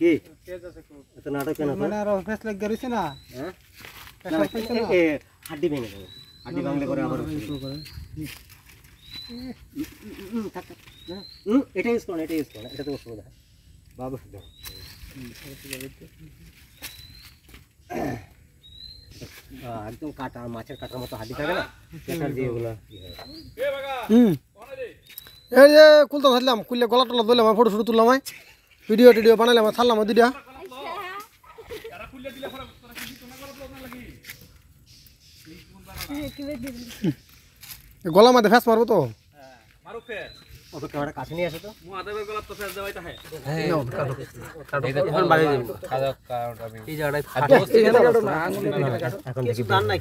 কি এত নাটক কেন মানে আর ফেস লাগ গেছে না হ্যাঁ হাড্ডি ভেঙে যাবে হাড্ডি ভাঙলে পরে আবার শুরু করে এটা ইউজ করুন এটা তো অসুবিধা বাবু একদম কাটা মাছের কাটার মতো হাড্ডি থাকে না কাটার দিয়ে ওগুলো এই যে কুলতো ধরলাম কুললে গলা টলা ধরলাম ফটো শুরু তুললাম ভিডিও টিডিও বানাইলাম ছাড়লাম দুইটা গলা মধ্যে ফেস মারবো তো ওকে ক্যামেরা কাছে নিয়ে আসো তো মুআদাবের গলা তো ফেস দেওয়াইতা হয় এখন বাইরে যাবে খাওয়া কাটা এই জায়গাটায় ফাটে এখন দেখি দান নাই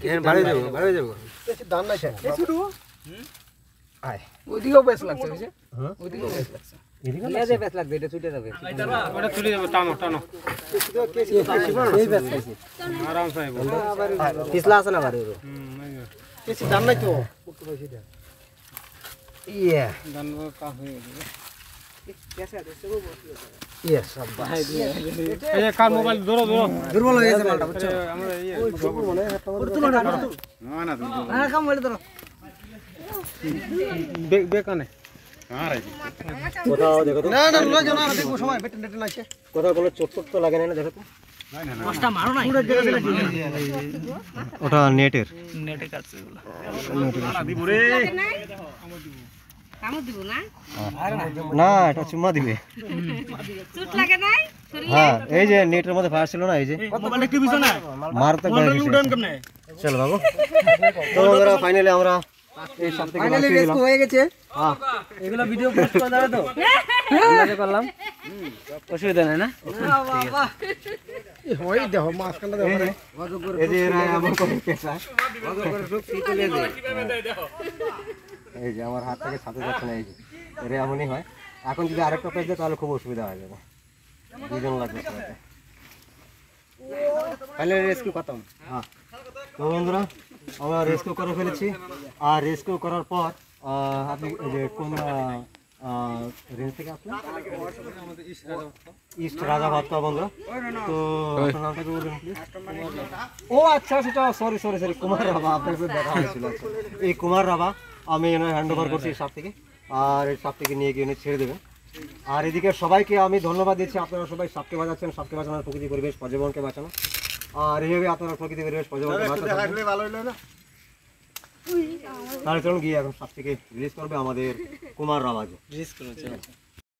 বাইরে যাবো বেশি দান নাই স্যার এই শুরু আয় ওইদিকেও বেশ লাগছে বুঝছে হ্যাঁ ওইদিকেও বেশ লাগছে এদিকে লেজে বেশ লাগবে এটা ছুটে যাবে ওটা তুলে দেব টানো এই বেশ খাইছে আরাম সে বল পিছলা আছে না বাড়ি বেশি দান নাই তো ইয়া দান কা হয়ে গেছে ইয়া শাবাশ এই কার মোবাইল ধরো দুর্বল হয়ে গেছে মালটা বুঝছো আমরা এই না কাম বলে ধরো বেকানে কোথাও দেখো তো না না লয় জানা দেখো সময় বেটন বেটন আছে কোথাও কোনো চোট তো লাগে না দেখো তো কষ্ট মারো না ওটা নেটের কাটছে দিব রে কামড় দিব না না এটা চুম্মা দিবে চুট লাগে নাই শরীরে হ্যাঁ এই যে নেটের মধ্যে ফায়ার ছিল না এই যে মোবাইল কি বিছ না মারতে গেছে কেমনে চল বাবু তো আমরা ফাইনালি আমরা এই সব থেকে ফাইনালি রেস্ক হয়ে গেছে হ্যাঁ এগুলো ভিডিও পোস্ট করে দাও তো আমরা করলাম অসুবিধা নাই না বাবা হই দেখো মাছ কান্ডা দেখো এই যে এরা এমন করে পেশা করে সব কি চলে যায় এই যে আমার হাত থেকে সাথে যাচ্ছে না এই যে এর এমনই হয় এখন যদি আরেকটা পেজ দেয় তাহলে খুব অসুবিধা হয়ে যাবে দুজন লাগবে সাথে ফাইনালি রেস্কিউ খতম হ্যাঁ তো বন্ধুরা আমরা রেস্কিউ করে ফেলেছি আর রেস্কিউ করার পর আপনি এই যে কোন রেঞ্জ থেকে আসলেন ইস্ট রাজা ভাতকা বন্ধুরা তো আপনার নামটা কি বলবেন প্লিজ ও আচ্ছা সেটা সরি কুমার রাভা আপনার সাথে দেখা হয়েছিল আচ্ছা এই কুমার রাভা আমি হ্যান্ড ওভার করছি এই সাপ থেকে আর এই সাপ থেকে নিয়ে গিয়ে ছেড়ে দেবেন আর এদিকে সবাইকে আমি ধন্যবাদ দিচ্ছি আপনারা সবাই সাপকে বাঁচাচ্ছেন সাপকে বাঁচানোর প্রকৃতি পরিবেশ পর্যবনকে বাঁচানো আর এইভাবে আপনারা প্রকৃতি পরিবেশ পর্যবনকে বাঁচানো তাহলে চলুন গিয়ে এখন সাপ থেকে রিলিজ করবে আমাদের কুমার রাভা রিলিজ করেছে